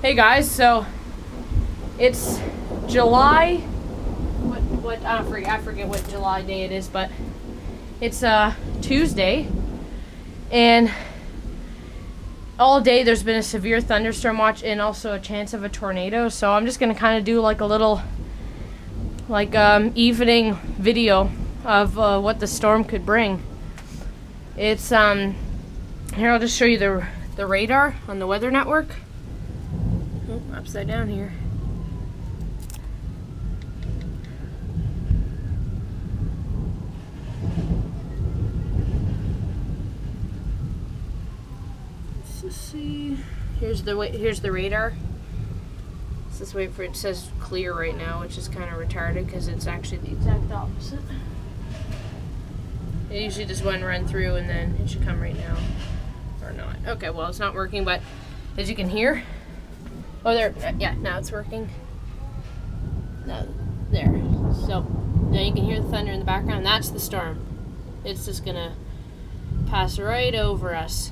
Hey guys, so it's July. What I forget what July day it is, but it's Tuesday, and all day there's been a severe thunderstorm watch and also a chance of a tornado. So I'm just gonna kind of do like a little evening video of what the storm could bring. It's here, I'll just show you the radar on the weather network. Oh, upside down here. Let's see. Here's the radar. Let's just wait for it. It says clear right now, which is kind of retarded because it's actually the exact opposite. It usually just one run through and then it should come right now, or not. Okay, well it's not working, but as you can hear. Oh, there, yeah, now it's working. No, there. So, now you can hear the thunder in the background. That's the storm. It's just gonna pass right over us.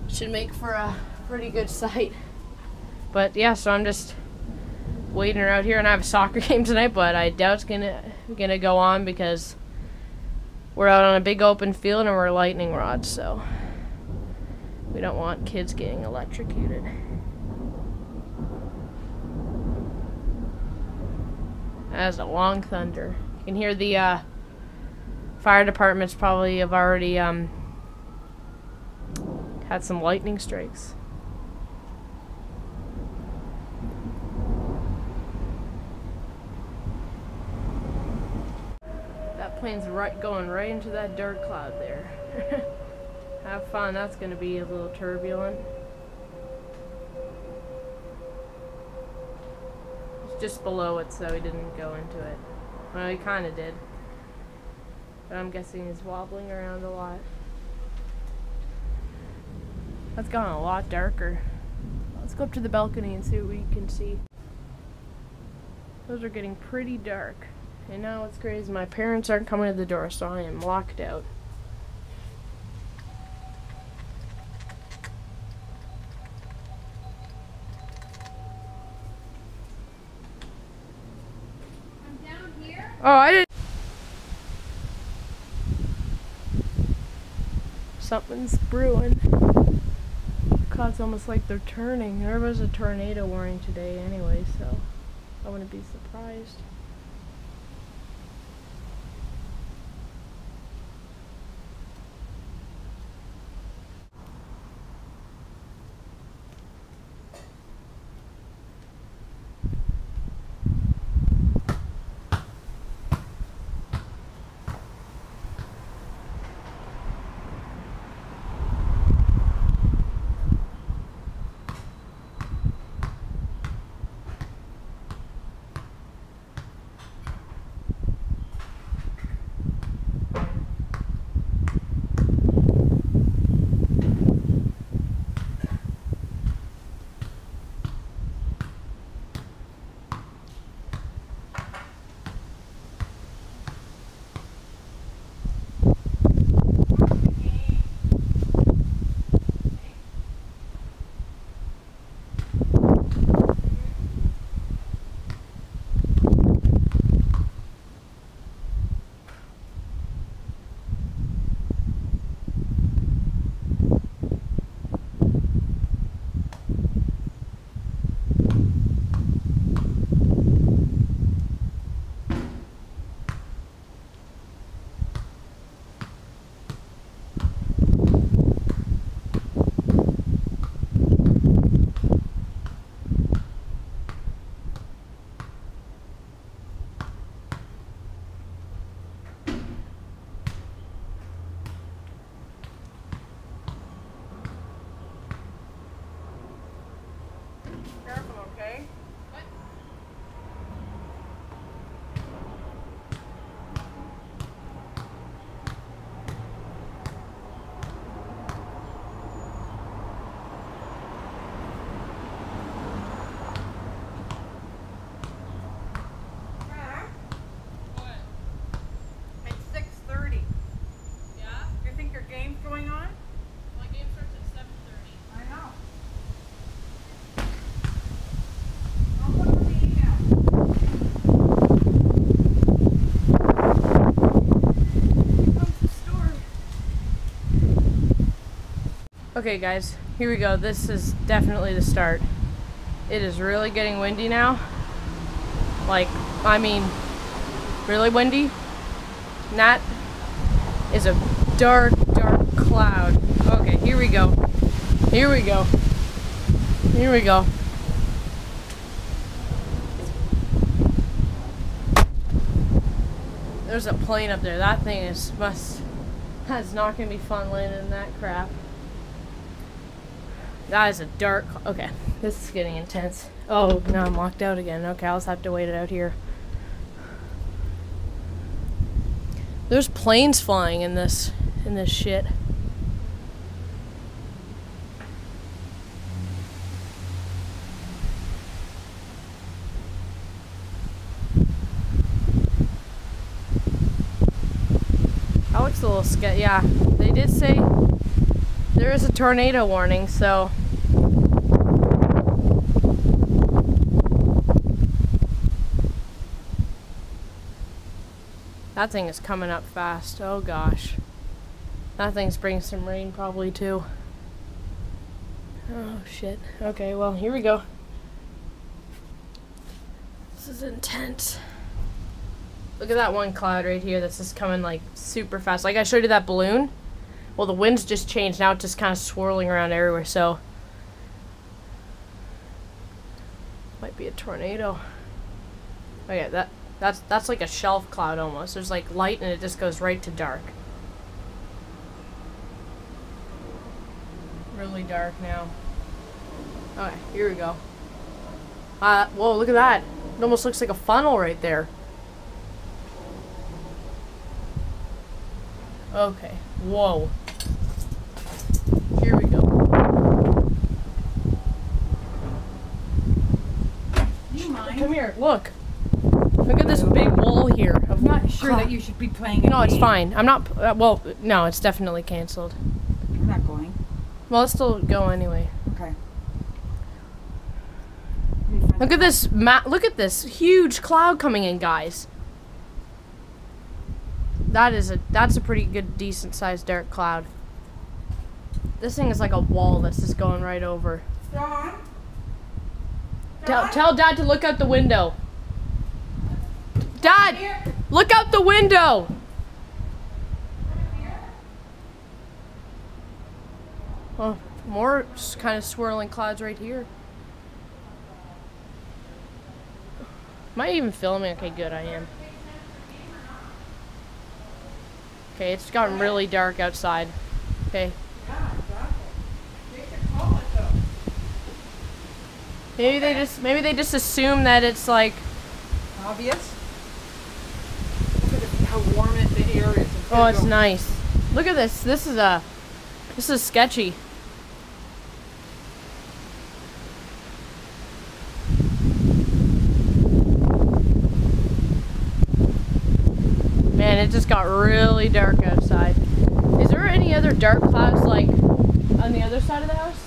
Should make for a pretty good sight. But yeah, so I'm just waiting around here, and I have a soccer game tonight, but I doubt it's gonna go on because we're out on a big open field and we're lightning rods, so we don't want kids getting electrocuted. That's a long thunder. You can hear the fire departments probably have already had some lightning strikes. That plane's going right into that dark cloud there. Have fun. That's going to be a little turbulent. Just below it, so he didn't go into it. Well, he kind of did, but I'm guessing he's wobbling around a lot. That's gotten a lot darker. Let's go up to the balcony and see what we can see. Those are getting pretty dark. And now what's great is my parents aren't coming to the door, so I am locked out. Oh, I didn't. Something's brewing. God, it's almost like they're turning. There was a tornado warning today anyway, so I wouldn't be surprised. Careful, okay? What? What? It's 6:30. Yeah? You think your game's going on? My game starts at 7:30. I know. Okay guys, here we go. This is definitely the start. It is really getting windy now. Like, I mean, really windy. And that is a dark, dark cloud. Okay, here we go. Here we go. Here we go. There's a plane up there. That thing is that's not gonna be fun landing in that crap. That is a dark. Okay, this is getting intense. Oh, now I'm locked out again. Okay, I'll just have to wait it out here. There's planes flying in this shit. That looks a little scary. Yeah, they did say there is a tornado warning, so. That thing is coming up fast. Oh gosh. That thing's bringing some rain probably too. Oh shit. Okay, well, here we go. This is intense. Look at that one cloud right here that's just coming like super fast. Like I showed you that balloon. Well, the wind's just changed. Now it's just kind of swirling around everywhere, so. Might be a tornado. Okay, that's like a shelf cloud almost. There's like light and it just goes right to dark. Really dark now. Okay, here we go. Whoa, look at that. It almost looks like a funnel right there. Okay, whoa. Here we go. Do you mind? Come here, look. Look at this big wall here. I'm not sure that you should be playing. No, it's fine. I'm not. Well, no, it's definitely canceled. I'm not going. Well, let's still go anyway. Okay. Look at this. Look at this huge cloud coming in, guys. That's a pretty good, decent sized dark cloud. This thing is like a wall that's just going right over. Dawn? Tell Dad to look out the window. Dad, look out the window. Oh, more kind of swirling clouds right here. Am I even filming? Okay, good, I am. Okay, it's gotten really dark outside. Okay. Maybe they just assume that it's like Obvious. Look at how warm the air is. Oh, it's nice. Look at this. This is sketchy. Man, it just got really dark outside. Is there any other dark clouds like on the other side of the house?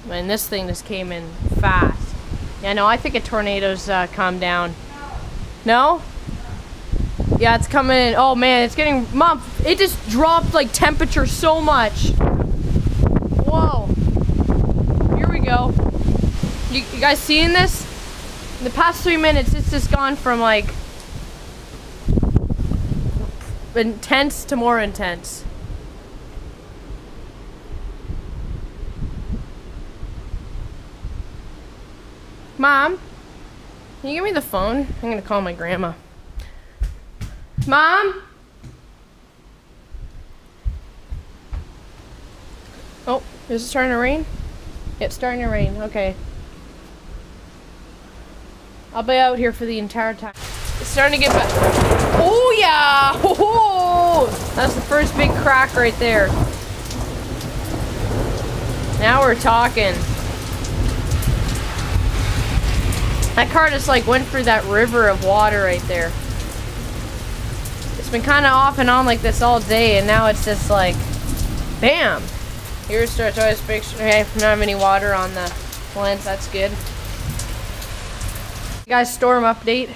Man, this thing just came in fast. Yeah, no, I think a tornado's calmed down. No? Yeah, it's coming in. Oh man, it's getting, Mom, it just dropped like temperature so much. Whoa. Here we go. You guys seeing this? In the past 3 minutes, it's just gone from like intense to more intense. Mom, can you give me the phone? I'm gonna call my grandma. Mom? Oh, is it starting to rain? It's starting to rain, okay. I'll be out here for the entire time. It's starting to get better. Oh yeah! Oh, that's the first big crack right there. Now we're talking. That car just like went through that river of water right there. It's been kind of off and on like this all day, and now it's just like, bam! Here's starts always big. Okay, don't have any water on the lens. That's good. Guys, storm update.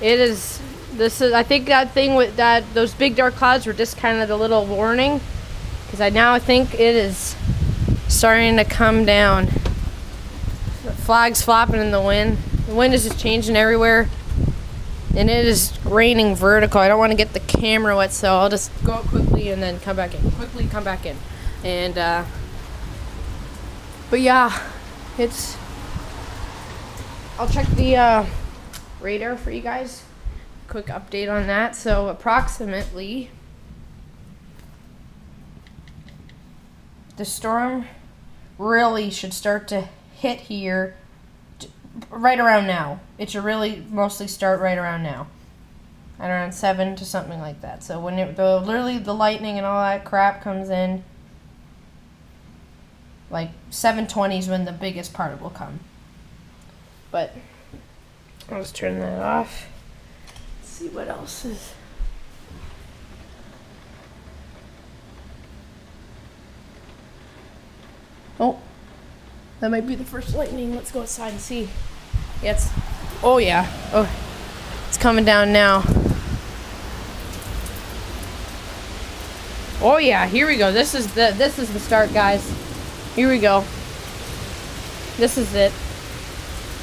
It is This is, I think that thing with that, those big dark clouds were just kind of the little warning, because I think it is starting to come down. The flag's flapping in the wind. The wind is just changing everywhere, and it is raining vertical. I don't want to get the camera wet, so I'll just go out quickly and then come back in. Quickly come back in, and but yeah, it's. I'll check the radar for you guys. Quick update on that. So approximately the storm really should start to hit here right around now. It should really mostly start right around now, at around 7 to something like that. So when literally the lightning and all that crap comes in, like 7:20 is when the biggest part will come. But I'll just turn that off. See what else is. Oh, that might be the first lightning. Let's go outside and see. Yeah, oh yeah. Oh, it's coming down now. Oh yeah, here we go. This is the start, guys. Here we go. This is it.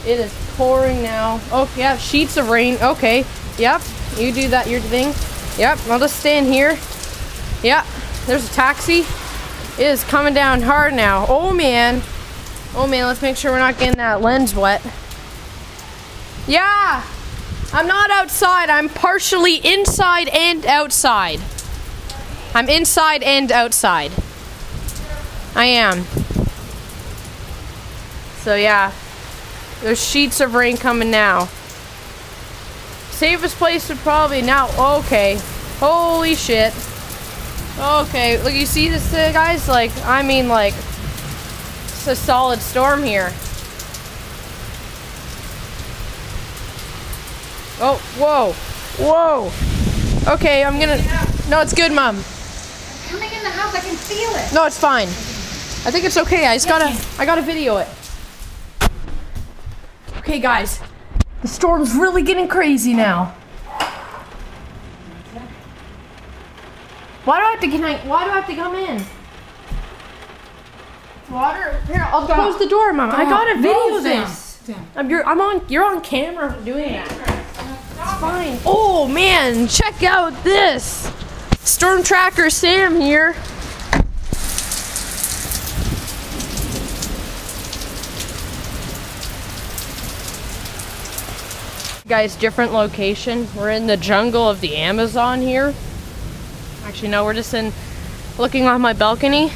It is pouring now. Oh yeah, sheets of rain. Okay. Yep, you do that, your thing. Yep, I'll just stand here. Yep, there's a taxi. It is coming down hard now. Oh man, let's make sure we're not getting that lens wet. Yeah, I'm not outside. I'm partially inside and outside. I'm inside and outside. I am. So yeah, there's sheets of rain coming now. Safest place would probably now. Okay, holy shit. Okay, look, you see this, guys? Like, I mean, like, it's a solid storm here. Oh, whoa, whoa. Okay, I'm gonna. No, it's good, Mom. Coming in the house, I can feel it. No, it's fine. I think it's okay. I gotta video it. Okay, guys. The storm's really getting crazy now. Why do I have to come in? Water? Here, I'll close the door, Mom. I gotta video this. You're on camera doing that. It's fine. Oh man, check out this. Storm Tracker Sam here. Guys, different location. We're in the jungle of the Amazon here. Actually, no, we're just looking on my balcony.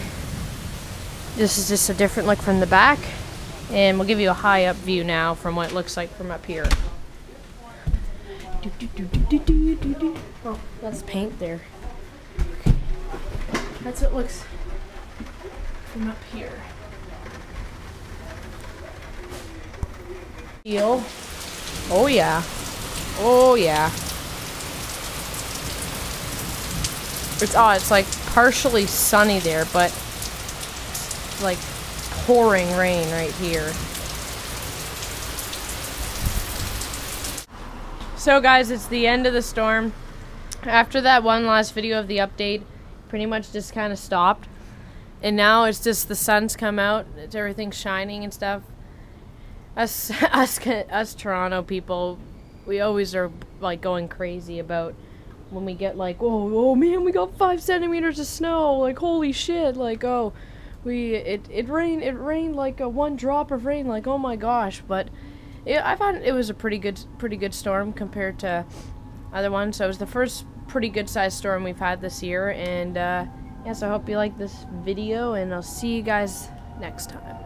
This is just a different look from the back. And we'll give you a high up view now from what it looks like from up here. Oh, that's paint there. That's what it looks from up here. Oh yeah. Oh yeah. It's like partially sunny there, but it's like pouring rain right here. So guys, it's the end of the storm. After that one last video of the update, pretty much just kind of stopped. And now it's just the sun's come out, it's everything's shining and stuff. Us Toronto people, we always are like going crazy about when we get like, oh man, we got 5 centimeters of snow, like holy shit, like it rained like a 1 drop of rain, like oh my gosh. But I found it was a pretty good storm compared to other ones. So it was the first pretty good sized storm we've had this year, and yeah, so I hope you like this video, and I'll see you guys next time.